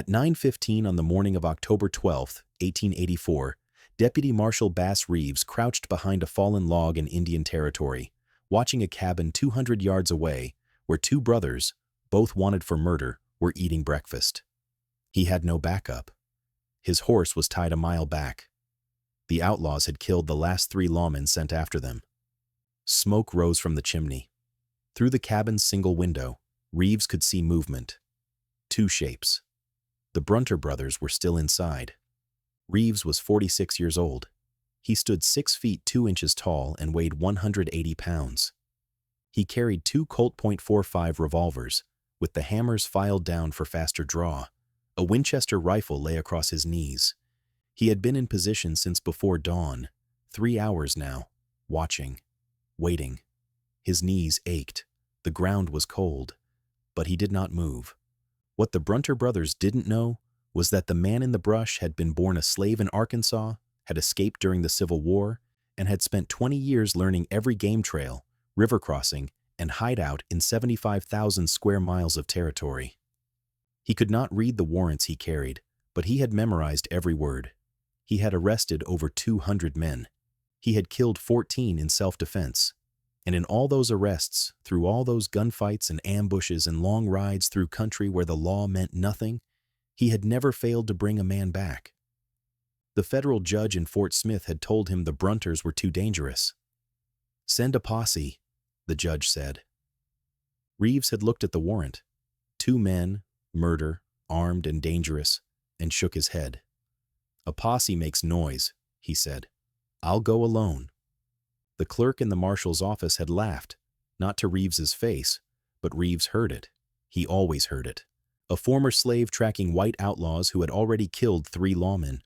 At 9:15 on the morning of October 12, 1884, Deputy Marshal Bass Reeves crouched behind a fallen log in Indian Territory, watching a cabin 200 yards away where two brothers, both wanted for murder, were eating breakfast. He had no backup. His horse was tied a mile back. The outlaws had killed the last 3 lawmen sent after them. Smoke rose from the chimney. Through the cabin's single window, Reeves could see movement. 2 shapes. The Brunter brothers were still inside. Reeves was 46 years old. He stood 6 feet 2 inches tall and weighed 180 pounds. He carried 2 Colt .45 revolvers, with the hammers filed down for faster draw. A Winchester rifle lay across his knees. He had been in position since before dawn, 3 hours now, watching, waiting. His knees ached. The ground was cold, but he did not move. What the Brunter brothers didn't know was that the man in the brush had been born a slave in Arkansas, had escaped during the Civil War, and had spent 20 years learning every game trail, river crossing, and hideout in 75,000 square miles of territory. He could not read the warrants he carried, but he had memorized every word. He had arrested over 200 men. He had killed 14 in self-defense. And in all those arrests, through all those gunfights and ambushes and long rides through country where the law meant nothing, he had never failed to bring a man back. The federal judge in Fort Smith had told him the Brunters were too dangerous. "Send a posse," the judge said. Reeves had looked at the warrant. 2 men, murder, armed and dangerous, and shook his head. "A posse makes noise," he said. "I'll go alone." The clerk in the marshal's office had laughed, not to Reeves's face, but Reeves heard it. He always heard it. A former slave tracking white outlaws who had already killed 3 lawmen.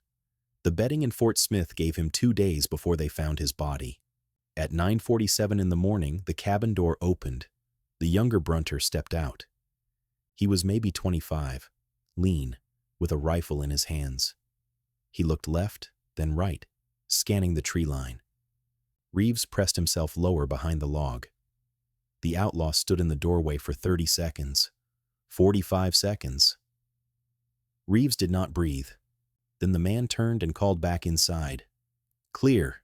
The betting in Fort Smith gave him 2 days before they found his body. At 9:47 in the morning, the cabin door opened. The younger Brunter stepped out. He was maybe 25, lean, with a rifle in his hands. He looked left, then right, scanning the tree line. Reeves pressed himself lower behind the log. The outlaw stood in the doorway for 30 seconds, 45 seconds. Reeves did not breathe. Then the man turned and called back inside. "Clear."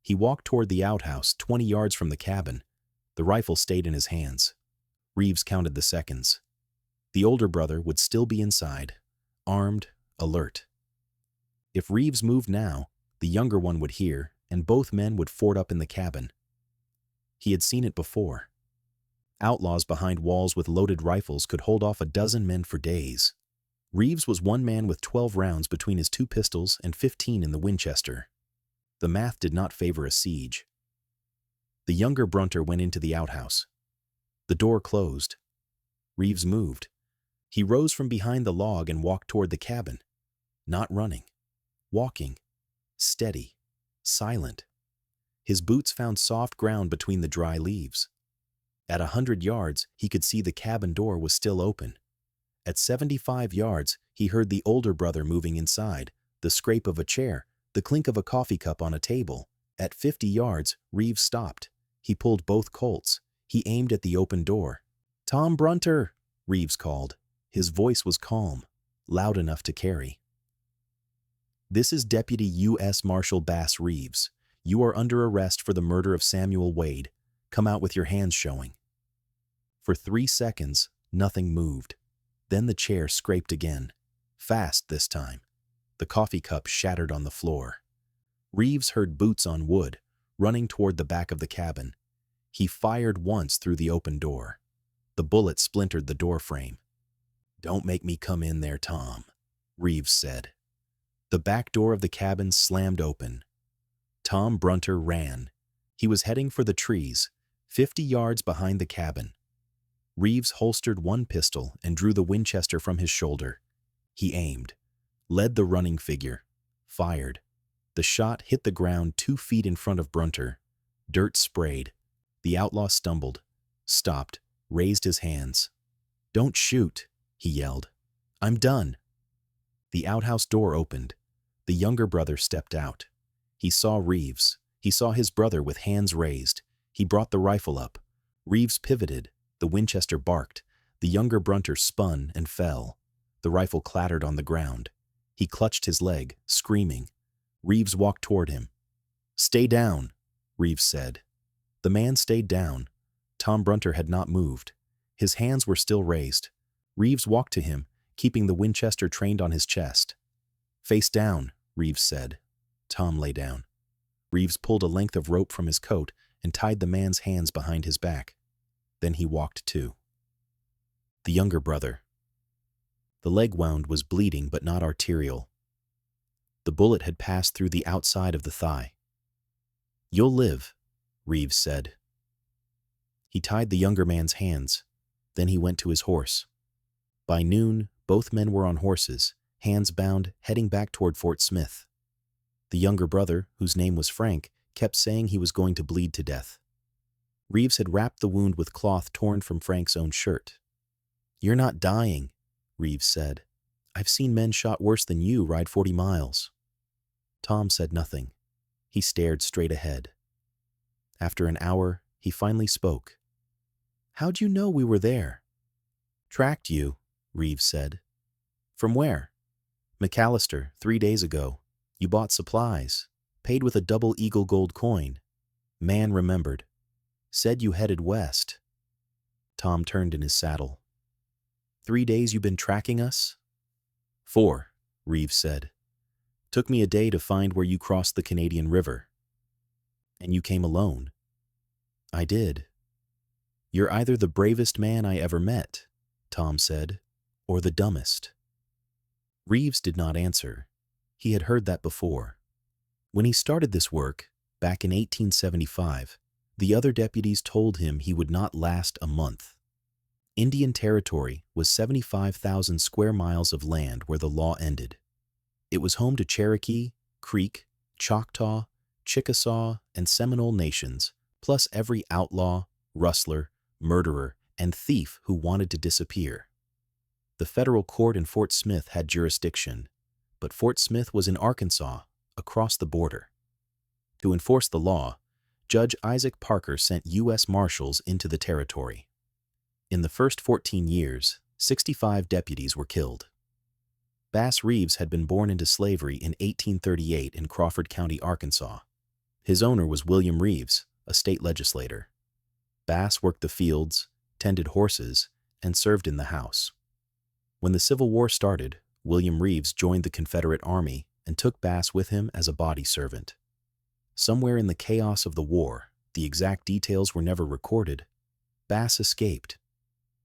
He walked toward the outhouse 20 yards from the cabin. The rifle stayed in his hands. Reeves counted the seconds. The older brother would still be inside, armed, alert. If Reeves moved now, the younger one would hear, and both men would ford up in the cabin. He had seen it before. Outlaws behind walls with loaded rifles could hold off a dozen men for days. Reeves was one man with 12 rounds between his 2 pistols and 15 in the Winchester. The math did not favor a siege. The younger Brunter went into the outhouse. The door closed. Reeves moved. He rose from behind the log and walked toward the cabin. Not running. Walking. Steady. Silent. His boots found soft ground between the dry leaves. At 100 yards, he could see the cabin door was still open. At 75 yards, he heard the older brother moving inside, the scrape of a chair, the clink of a coffee cup on a table. At 50 yards, Reeves stopped. He pulled both Colts. He aimed at the open door. "Tom Brunter," Reeves called. His voice was calm, loud enough to carry. "This is Deputy U.S. Marshal Bass Reeves. You are under arrest for the murder of Samuel Wade. Come out with your hands showing." For 3 seconds, nothing moved. Then the chair scraped again. Fast this time. The coffee cup shattered on the floor. Reeves heard boots on wood, running toward the back of the cabin. He fired once through the open door. The bullet splintered the door frame. "Don't make me come in there, Tom," Reeves said. The back door of the cabin slammed open. Tom Brunter ran. He was heading for the trees, 50 yards behind the cabin. Reeves holstered one pistol and drew the Winchester from his shoulder. He aimed, led the running figure, fired. The shot hit the ground 2 feet in front of Brunter. Dirt sprayed. The outlaw stumbled, stopped, raised his hands. "Don't shoot," he yelled. "I'm done." The outhouse door opened. The younger brother stepped out. He saw Reeves. He saw his brother with hands raised. He brought the rifle up. Reeves pivoted. The Winchester barked. The younger Brunter spun and fell. The rifle clattered on the ground. He clutched his leg, screaming. Reeves walked toward him. "Stay down," Reeves said. The man stayed down. Tom Brunter had not moved. His hands were still raised. Reeves walked to him, keeping the Winchester trained on his chest. "Face down," Reeves said. Tom lay down. Reeves pulled a length of rope from his coat and tied the man's hands behind his back. Then he walked too. The younger brother. The leg wound was bleeding but not arterial. The bullet had passed through the outside of the thigh. "You'll live," Reeves said. He tied the younger man's hands. Then he went to his horse. By noon, both men were on horses, hands bound, heading back toward Fort Smith. The younger brother, whose name was Frank, kept saying he was going to bleed to death. Reeves had wrapped the wound with cloth torn from Frank's own shirt. "You're not dying," Reeves said. "I've seen men shot worse than you ride 40 miles. Tom said nothing. He stared straight ahead. After an hour, he finally spoke. "How'd you know we were there?" "Tracked you," Reeves said. "From where?" "McAllister, 3 days ago. You bought supplies. Paid with a double Eagle gold coin." Man remembered. "Said you headed west." Tom turned in his saddle. "3 days you been tracking us?" "4," Reeves said. "Took me a day to find where you crossed the Canadian River." "And you came alone?" "I did." "You're either the bravest man I ever met," Tom said, "or the dumbest." Reeves did not answer. He had heard that before. When he started this work, back in 1875, the other deputies told him he would not last a month. Indian Territory was 75,000 square miles of land where the law ended. It was home to Cherokee, Creek, Choctaw, Chickasaw, and Seminole nations, plus every outlaw, rustler, murderer, and thief who wanted to disappear. The federal court in Fort Smith had jurisdiction, but Fort Smith was in Arkansas, across the border. To enforce the law, Judge Isaac Parker sent U.S. Marshals into the territory. In the first 14 years, 65 deputies were killed. Bass Reeves had been born into slavery in 1838 in Crawford County, Arkansas. His owner was William Reeves, a state legislator. Bass worked the fields, tended horses, and served in the House. When the Civil War started, William Reeves joined the Confederate Army and took Bass with him as a body servant. Somewhere in the chaos of the war, the exact details were never recorded, Bass escaped.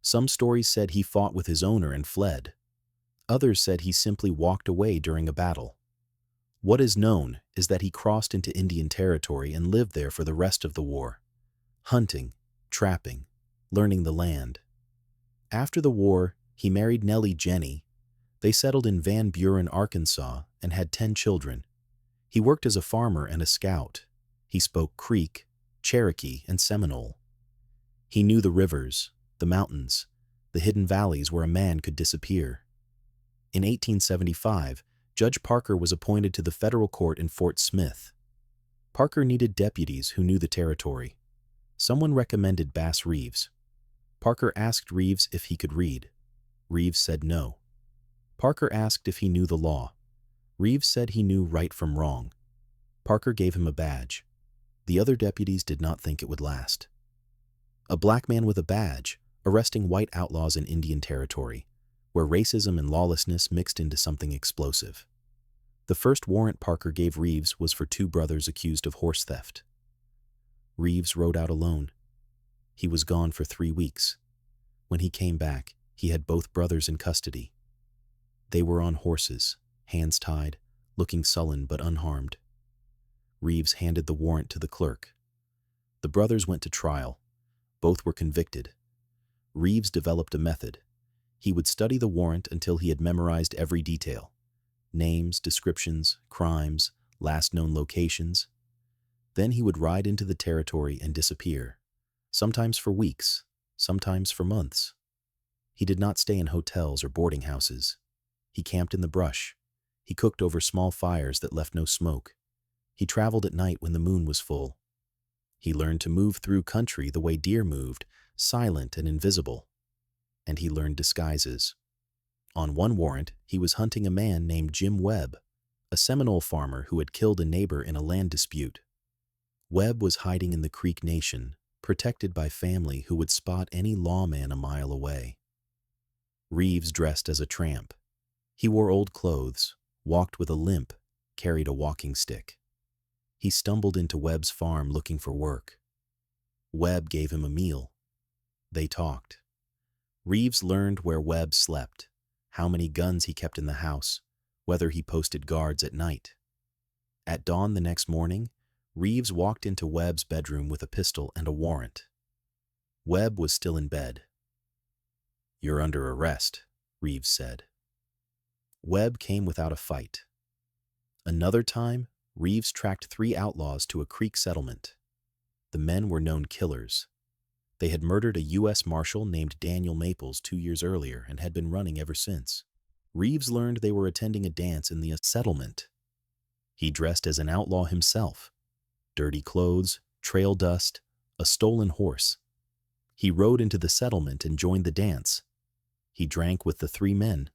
Some stories said he fought with his owner and fled. Others said he simply walked away during a battle. What is known is that he crossed into Indian Territory and lived there for the rest of the war, hunting, trapping, learning the land. After the war, he married Nellie Jenny. They settled in Van Buren, Arkansas, and had 10 children. He worked as a farmer and a scout. He spoke Creek, Cherokee, and Seminole. He knew the rivers, the mountains, the hidden valleys where a man could disappear. In 1875, Judge Parker was appointed to the federal court in Fort Smith. Parker needed deputies who knew the territory. Someone recommended Bass Reeves. Parker asked Reeves if he could read. Reeves said no. Parker asked if he knew the law. Reeves said he knew right from wrong. Parker gave him a badge. The other deputies did not think it would last. A black man with a badge, arresting white outlaws in Indian Territory, where racism and lawlessness mixed into something explosive. The first warrant Parker gave Reeves was for 2 brothers accused of horse theft. Reeves rode out alone. He was gone for 3 weeks. When he came back, he had both brothers in custody. They were on horses, hands tied, looking sullen but unharmed. Reeves handed the warrant to the clerk. The brothers went to trial. Both were convicted. Reeves developed a method. He would study the warrant until he had memorized every detail. Names, descriptions, crimes, last known locations. Then he would ride into the territory and disappear, sometimes for weeks, sometimes for months. He did not stay in hotels or boarding houses. He camped in the brush. He cooked over small fires that left no smoke. He traveled at night when the moon was full. He learned to move through country the way deer moved, silent and invisible. And he learned disguises. On one warrant, he was hunting a man named Jim Webb, a Seminole farmer who had killed a neighbor in a land dispute. Webb was hiding in the Creek Nation, protected by family who would spot any lawman a mile away. Reeves dressed as a tramp. He wore old clothes, walked with a limp, carried a walking stick. He stumbled into Webb's farm looking for work. Webb gave him a meal. They talked. Reeves learned where Webb slept, how many guns he kept in the house, whether he posted guards at night. At dawn the next morning, Reeves walked into Webb's bedroom with a pistol and a warrant. Webb was still in bed. "You're under arrest," Reeves said. Webb came without a fight. Another time, Reeves tracked 3 outlaws to a creek settlement. The men were known killers. They had murdered a U.S. Marshal named Daniel Maples 2 years earlier and had been running ever since. Reeves learned they were attending a dance in the settlement. He dressed as an outlaw himself. Dirty clothes, trail dust, a stolen horse. He rode into the settlement and joined the dance. He drank with the 3 men,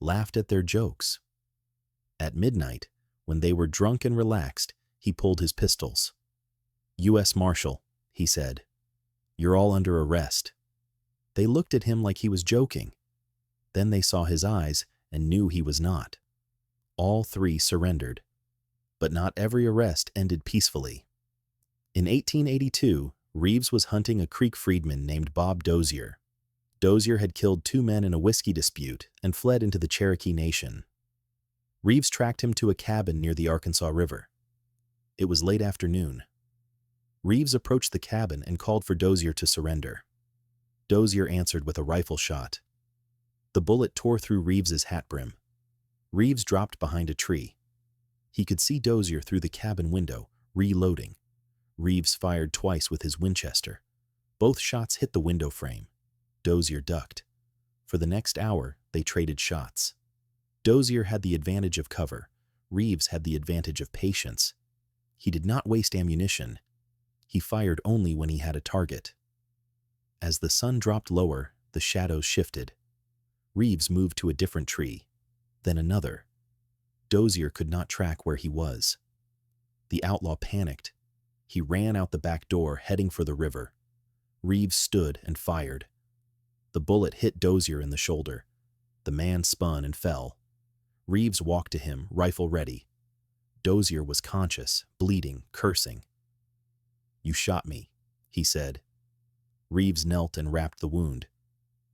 laughed at their jokes. At midnight, when they were drunk and relaxed, he pulled his pistols. "U.S. Marshal," he said, "you're all under arrest." They looked at him like he was joking. Then they saw his eyes and knew he was not. All 3 surrendered. But not every arrest ended peacefully. In 1882, Reeves was hunting a Creek freedman named Bob Dozier. Dozier had killed 2 men in a whiskey dispute and fled into the Cherokee Nation. Reeves tracked him to a cabin near the Arkansas River. It was late afternoon. Reeves approached the cabin and called for Dozier to surrender. Dozier answered with a rifle shot. The bullet tore through Reeves's hat brim. Reeves dropped behind a tree. He could see Dozier through the cabin window, reloading. Reeves fired twice with his Winchester. Both shots hit the window frame. Dozier ducked. For the next hour, they traded shots. Dozier had the advantage of cover. Reeves had the advantage of patience. He did not waste ammunition. He fired only when he had a target. As the sun dropped lower, the shadows shifted. Reeves moved to a different tree, then another. Dozier could not track where he was. The outlaw panicked. He ran out the back door, heading for the river. Reeves stood and fired. The bullet hit Dozier in the shoulder. The man spun and fell. Reeves walked to him, rifle ready. Dozier was conscious, bleeding, cursing. "You shot me," he said. Reeves knelt and wrapped the wound.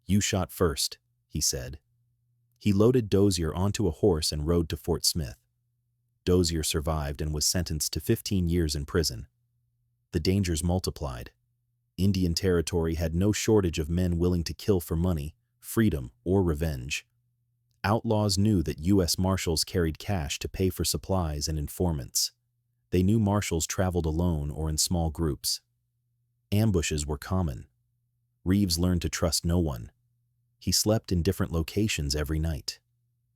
"You shot first," he said. He loaded Dozier onto a horse and rode to Fort Smith. Dozier survived and was sentenced to 15 years in prison. The dangers multiplied. Indian Territory had no shortage of men willing to kill for money, freedom, or revenge. Outlaws knew that U.S. Marshals carried cash to pay for supplies and informants. They knew Marshals traveled alone or in small groups. Ambushes were common. Reeves learned to trust no one. He slept in different locations every night.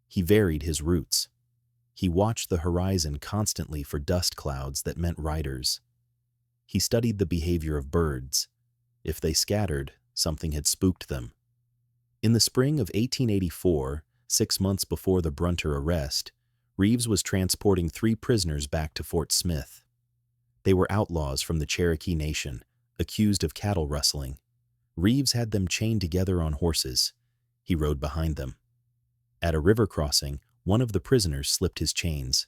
He varied his routes. He watched the horizon constantly for dust clouds that meant riders. He studied the behavior of birds. If they scattered, something had spooked them. In the spring of 1884, 6 months before the Brunter arrest, Reeves was transporting 3 prisoners back to Fort Smith. They were outlaws from the Cherokee Nation, accused of cattle rustling. Reeves had them chained together on horses. He rode behind them. At a river crossing, one of the prisoners slipped his chains.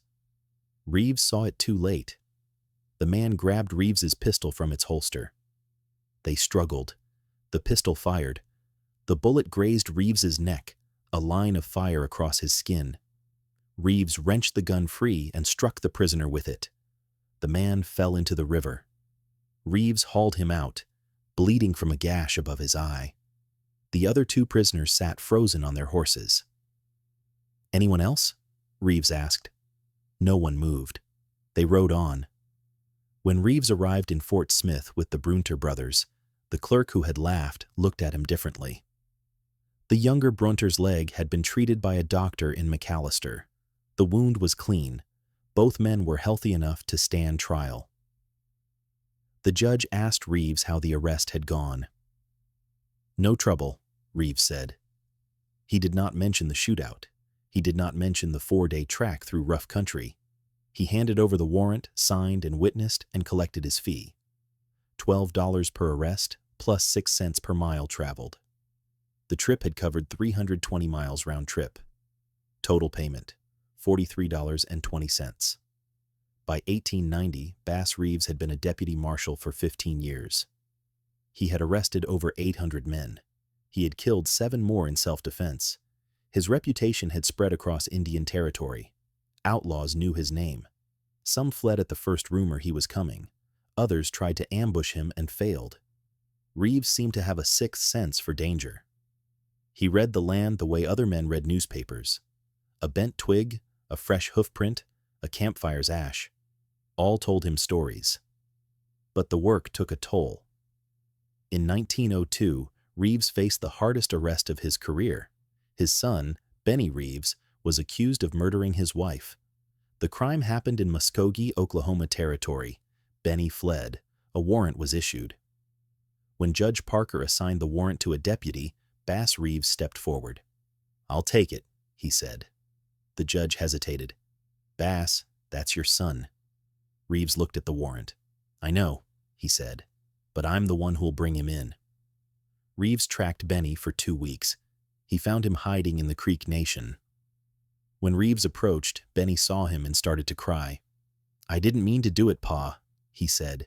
Reeves saw it too late. The man grabbed Reeves's pistol from its holster. They struggled. The pistol fired. The bullet grazed Reeves's neck, a line of fire across his skin. Reeves wrenched the gun free and struck the prisoner with it. The man fell into the river. Reeves hauled him out, bleeding from a gash above his eye. The other 2 prisoners sat frozen on their horses. "Anyone else?" Reeves asked. No one moved. They rode on. When Reeves arrived in Fort Smith with the Brunter brothers, the clerk who had laughed looked at him differently. The younger Brunter's leg had been treated by a doctor in McAllister. The wound was clean. Both men were healthy enough to stand trial. The judge asked Reeves how the arrest had gone. "No trouble," Reeves said. He did not mention the shootout. He did not mention the 4-day track through rough country. He handed over the warrant, signed and witnessed, and collected his fee. $12 per arrest, plus 6 cents per mile traveled. The trip had covered 320 miles round trip. Total payment, $43.20. By 1890, Bass Reeves had been a deputy marshal for 15 years. He had arrested over 800 men. He had killed 7 more in self-defense. His reputation had spread across Indian Territory. Outlaws knew his name. Some fled at the first rumor he was coming. Others tried to ambush him and failed. Reeves seemed to have a sixth sense for danger. He read the land the way other men read newspapers. A bent twig, a fresh hoofprint, a campfire's ash. All told him stories. But the work took a toll. In 1902, Reeves faced the hardest arrest of his career. His son, Benny Reeves, was accused of murdering his wife. The crime happened in Muskogee, Oklahoma Territory. Benny fled. A warrant was issued. When Judge Parker assigned the warrant to a deputy, Bass Reeves stepped forward. "I'll take it," he said. The judge hesitated. "Bass, that's your son." Reeves looked at the warrant. "I know," he said, "but I'm the one who'll bring him in." Reeves tracked Benny for 2 weeks. He found him hiding in the Creek Nation. When Reeves approached, Benny saw him and started to cry. "I didn't mean to do it, Pa," he said.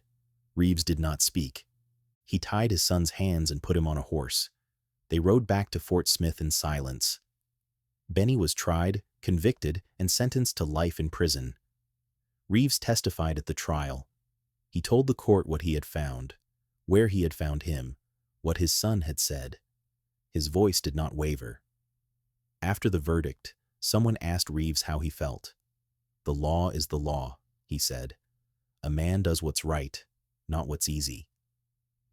Reeves did not speak. He tied his son's hands and put him on a horse. They rode back to Fort Smith in silence. Benny was tried, convicted, and sentenced to life in prison. Reeves testified at the trial. He told the court what he had found, where he had found him, what his son had said. His voice did not waver. After the verdict, someone asked Reeves how he felt. "The law is the law," he said. "A man does what's right, not what's easy."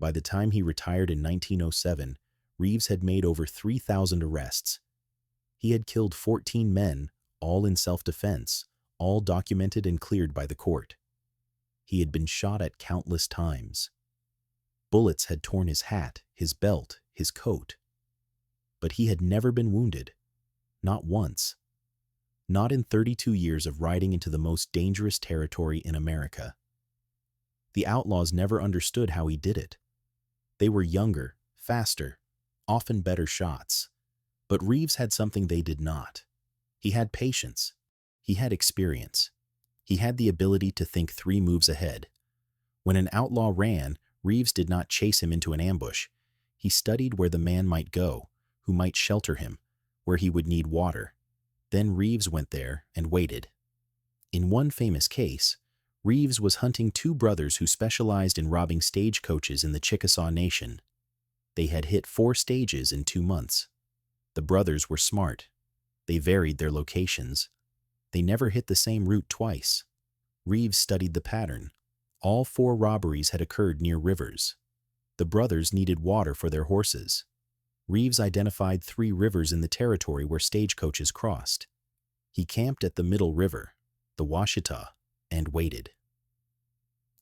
By the time he retired in 1907, Reeves had made over 3,000 arrests. He had killed 14 men, all in self-defense, all documented and cleared by the court. He had been shot at countless times. Bullets had torn his hat, his belt, his coat. But he had never been wounded. Not once. Not in 32 years of riding into the most dangerous territory in America. The outlaws never understood how he did it. They were younger, faster, often better shots. But Reeves had something they did not. He had patience. He had experience. He had the ability to think 3 moves ahead. When an outlaw ran, Reeves did not chase him into an ambush. He studied where the man might go, who might shelter him, where he would need water. Then Reeves went there and waited. In one famous case, Reeves was hunting 2 brothers who specialized in robbing stagecoaches in the Chickasaw Nation. They had hit 4 stages in 2 months. The brothers were smart. They varied their locations. They never hit the same route twice. Reeves studied the pattern. All 4 robberies had occurred near rivers. The brothers needed water for their horses. Reeves identified 3 rivers in the territory where stagecoaches crossed. He camped at the middle river, the Washita, and waited.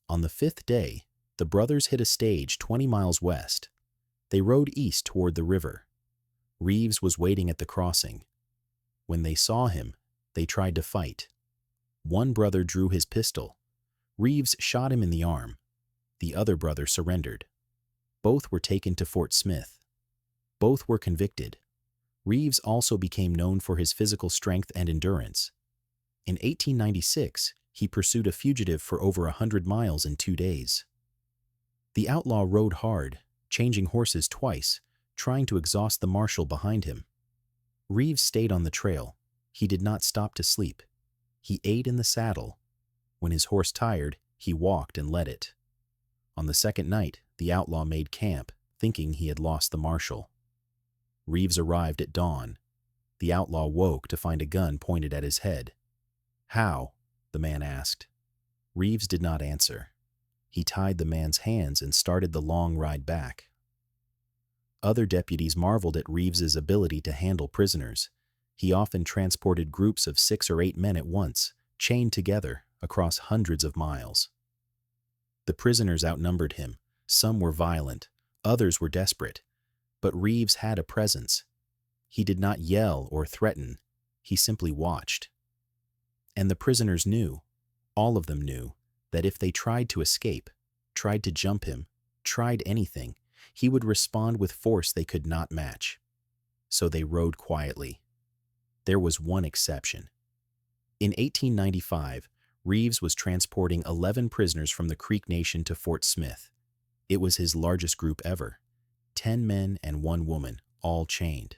On the 5th day, the brothers hit a stage 20 miles west. They rode east toward the river. Reeves was waiting at the crossing. When they saw him, they tried to fight. One brother drew his pistol. Reeves shot him in the arm. The other brother surrendered. Both were taken to Fort Smith. Both were convicted. Reeves also became known for his physical strength and endurance. In 1896, he pursued a fugitive for over 100 miles in 2 days. The outlaw rode hard, changing horses twice, trying to exhaust the marshal behind him. Reeves stayed on the trail. He did not stop to sleep. He ate in the saddle. When his horse tired, he walked and led it. On the 2nd night, the outlaw made camp, thinking he had lost the marshal. Reeves arrived at dawn. The outlaw woke to find a gun pointed at his head. "How?" the man asked. Reeves did not answer. He tied the man's hands and started the long ride back. Other deputies marveled at Reeves's ability to handle prisoners. He often transported groups of 6 or 8 men at once, chained together, across hundreds of miles. The prisoners outnumbered him. Some were violent, others were desperate. But Reeves had a presence. He did not yell or threaten. He simply watched. And the prisoners knew, all of them knew, that if they tried to escape, tried to jump him, tried anything, he would respond with force they could not match. So they rode quietly. There was one exception. In 1895, Reeves was transporting 11 prisoners from the Creek Nation to Fort Smith. It was his largest group ever. 10 men and 1 woman, all chained.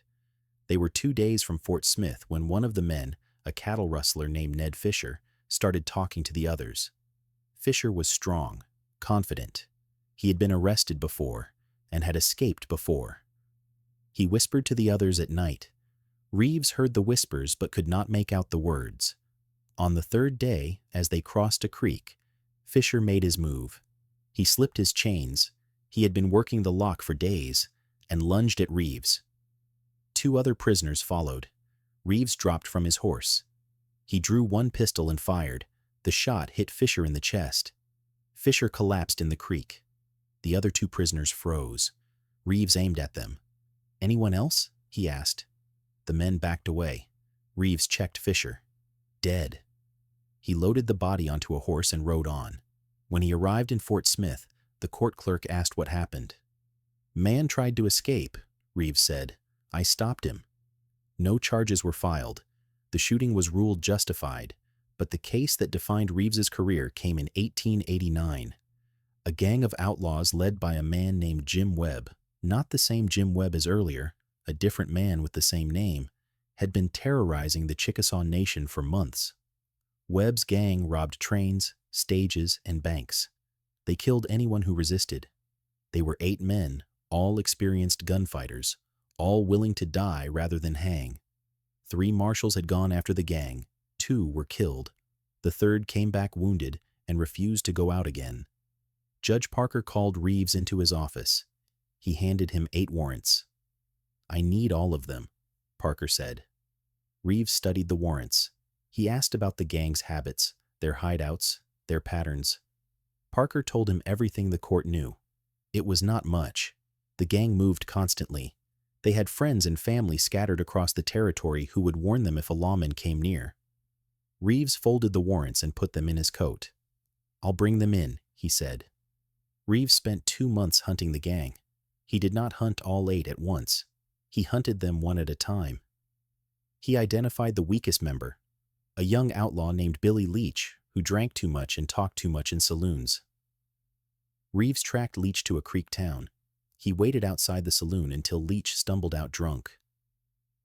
They were 2 days from Fort Smith when one of the men, a cattle rustler named Ned Fisher, started talking to the others. Fisher was strong, confident. He had been arrested before and had escaped before. He whispered to the others at night. Reeves heard the whispers but could not make out the words. On the 3rd day, as they crossed a creek, Fisher made his move. He slipped his chains. He had been working the lock for days, and lunged at Reeves. 2 other prisoners followed. Reeves dropped from his horse. He drew 1 pistol and fired. The shot hit Fisher in the chest. Fisher collapsed in the creek. The other 2 prisoners froze. Reeves aimed at them. "Anyone else?" he asked. The men backed away. Reeves checked Fisher. Dead. He loaded the body onto a horse and rode on. When he arrived in Fort Smith, the court clerk asked what happened. "Man tried to escape," Reeves said. "I stopped him." No charges were filed. The shooting was ruled justified, but the case that defined Reeves's career came in 1889. A gang of outlaws led by a man named Jim Webb, not the same Jim Webb as earlier, a different man with the same name, had been terrorizing the Chickasaw Nation for months. Webb's gang robbed trains, stages, and banks. They killed anyone who resisted. They were 8 men, all experienced gunfighters, all willing to die rather than hang. 3 marshals had gone after the gang. 2 were killed. The 3rd came back wounded and refused to go out again. Judge Parker called Reeves into his office. He handed him 8 warrants. "I need all of them," Parker said. Reeves studied the warrants. He asked about the gang's habits, their hideouts, their patterns. Parker told him everything the court knew. It was not much. The gang moved constantly. They had friends and family scattered across the territory who would warn them if a lawman came near. Reeves folded the warrants and put them in his coat. "I'll bring them in," he said. Reeves spent 2 months hunting the gang. He did not hunt all 8 at once. He hunted them one at a time. He identified the weakest member, a young outlaw named Billy Leach, who drank too much and talked too much in saloons. Reeves tracked Leach to a creek town. He waited outside the saloon until Leach stumbled out drunk.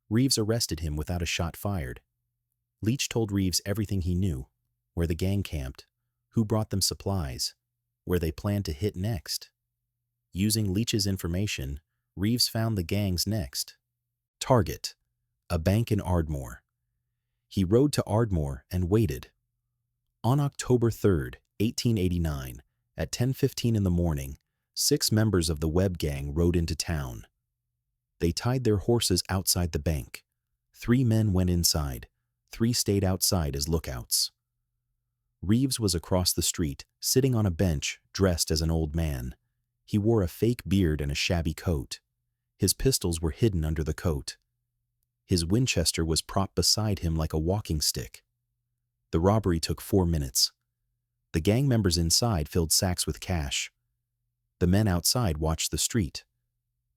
Reeves arrested him without a shot fired. Leach told Reeves everything he knew, where the gang camped, who brought them supplies, where they planned to hit next. Using Leach's information, Reeves found the gang's next target, a bank in Ardmore. He rode to Ardmore and waited. On October 3rd, 1889, at 10:15 in the morning, 6 members of the Webb gang rode into town. They tied their horses outside the bank. 3 men went inside. 3 stayed outside as lookouts. Reeves was across the street, sitting on a bench, dressed as an old man. He wore a fake beard and a shabby coat. His pistols were hidden under the coat. His Winchester was propped beside him like a walking stick. The robbery took 4 minutes. The gang members inside filled sacks with cash. The men outside watched the street.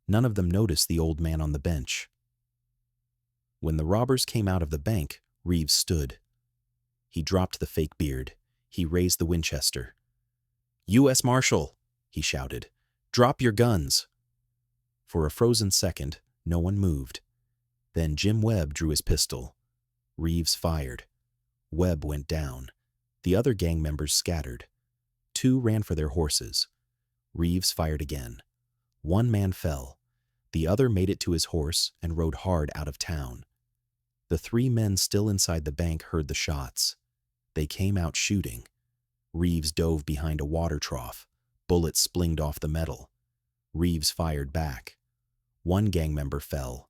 None of them noticed the old man on the bench. When the robbers came out of the bank, Reeves stood. He dropped the fake beard. He raised the Winchester. "U.S. Marshal," he shouted, "drop your guns." For a frozen second, no one moved. Then Jim Webb drew his pistol. Reeves fired. Webb went down. The other gang members scattered. 2 ran for their horses. Reeves fired again. 1 man fell. The other made it to his horse and rode hard out of town. The 3 men still inside the bank heard the shots. They came out shooting. Reeves dove behind a water trough. Bullets splinged off the metal. Reeves fired back. 1 gang member fell.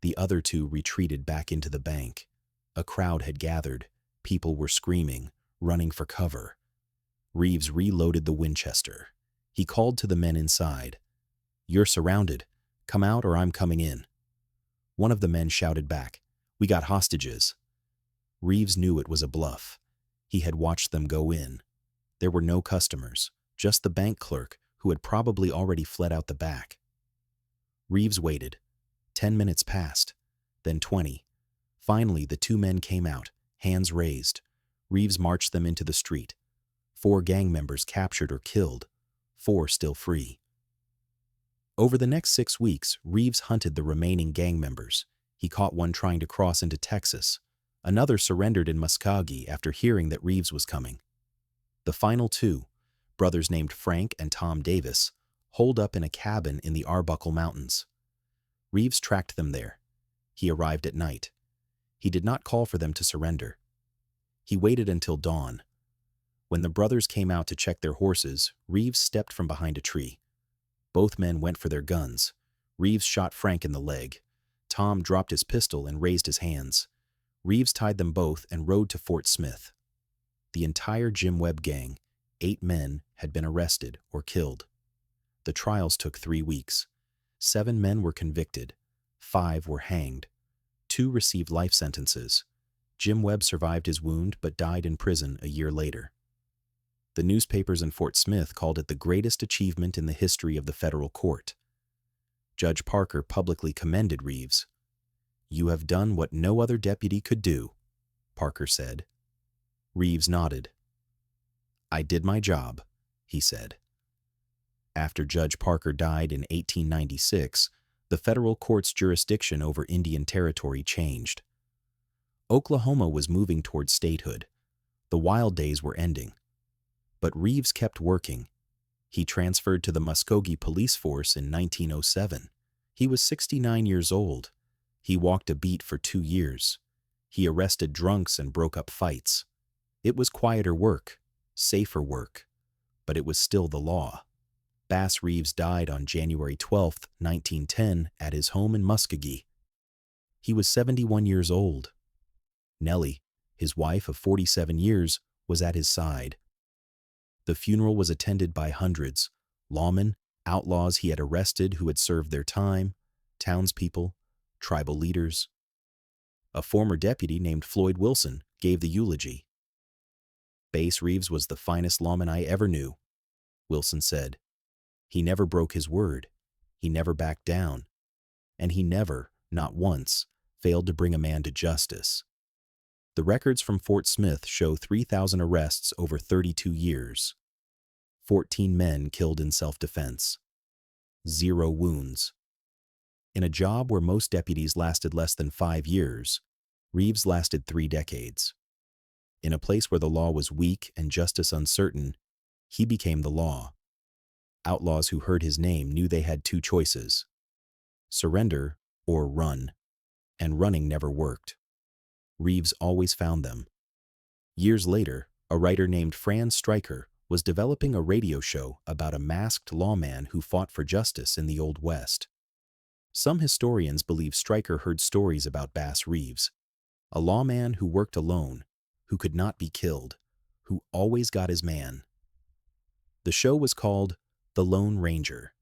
The other 2 retreated back into the bank. A crowd had gathered. People were screaming, running for cover. Reeves reloaded the Winchester. He called to the men inside. "You're surrounded. Come out or I'm coming in." One of the men shouted back, "We got hostages." Reeves knew it was a bluff. He had watched them go in. There were no customers, just the bank clerk who had probably already fled out the back. Reeves waited. 10 minutes passed, then 20. Finally, the two men came out, hands raised. Reeves marched them into the street. 4 gang members captured or killed, 4 still free. Over the next 6 weeks, Reeves hunted the remaining gang members. He caught one trying to cross into Texas. Another surrendered in Muskogee after hearing that Reeves was coming. The final 2, brothers named Frank and Tom Davis, holed up in a cabin in the Arbuckle Mountains. Reeves tracked them there. He arrived at night. He did not call for them to surrender. He waited until dawn. When the brothers came out to check their horses, Reeves stepped from behind a tree. Both men went for their guns. Reeves shot Frank in the leg. Tom dropped his pistol and raised his hands. Reeves tied them both and rode to Fort Smith. The entire Jim Webb gang, 8 men, had been arrested or killed. The trials took 3 weeks. 7 men were convicted. 5 were hanged. 2 received life sentences. Jim Webb survived his wound but died in prison a year later. The newspapers in Fort Smith called it the greatest achievement in the history of the federal court. Judge Parker publicly commended Reeves. "You have done what no other deputy could do," Parker said. Reeves nodded. "I did my job," he said. After Judge Parker died in 1896, the federal court's jurisdiction over Indian Territory changed. Oklahoma was moving toward statehood. The wild days were ending. But Reeves kept working. He transferred to the Muskogee police force in 1907. He was 69 years old. He walked a beat for 2 years. He arrested drunks and broke up fights. It was quieter work, safer work, but it was still the law. Bass Reeves died on January 12, 1910, at his home in Muskogee. He was 71 years old. Nellie, his wife of 47 years, was at his side. The funeral was attended by hundreds: lawmen, outlaws he had arrested who had served their time, townspeople, tribal leaders. A former deputy named Floyd Wilson gave the eulogy. "Bass Reeves was the finest lawman I ever knew," Wilson said. "He never broke his word. He never backed down. And he never, not once, failed to bring a man to justice." The records from Fort Smith show 3,000 arrests over 32 years. 14 men killed in self-defense. 0 wounds. In a job where most deputies lasted less than 5 years, Reeves lasted 3 decades. In a place where the law was weak and justice uncertain, he became the law. Outlaws who heard his name knew they had 2 choices: surrender or run, and running never worked. Reeves always found them. Years later, a writer named Fran Stryker was developing a radio show about a masked lawman who fought for justice in the Old West. Some historians believe Stryker heard stories about Bass Reeves, a lawman who worked alone, who could not be killed, who always got his man. The show was called The Lone Ranger.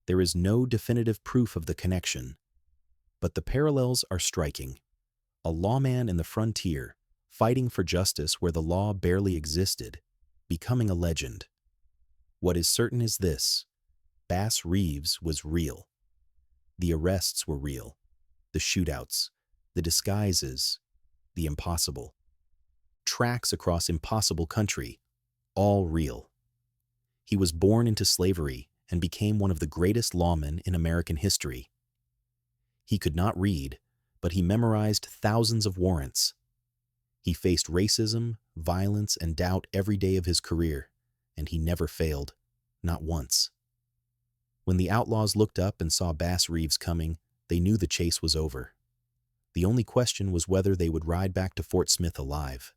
There is no definitive proof of the connection, but the parallels are striking. A lawman in the frontier, fighting for justice where the law barely existed, becoming a legend. What is certain is this: Bass Reeves was real. The arrests were real, the shootouts, the disguises, the impossible. Tracks across impossible country, all real. He was born into slavery and became one of the greatest lawmen in American history. He could not read, but he memorized thousands of warrants. He faced racism, violence, and doubt every day of his career, and he never failed, not once. When the outlaws looked up and saw Bass Reeves coming, they knew the chase was over. The only question was whether they would ride back to Fort Smith alive.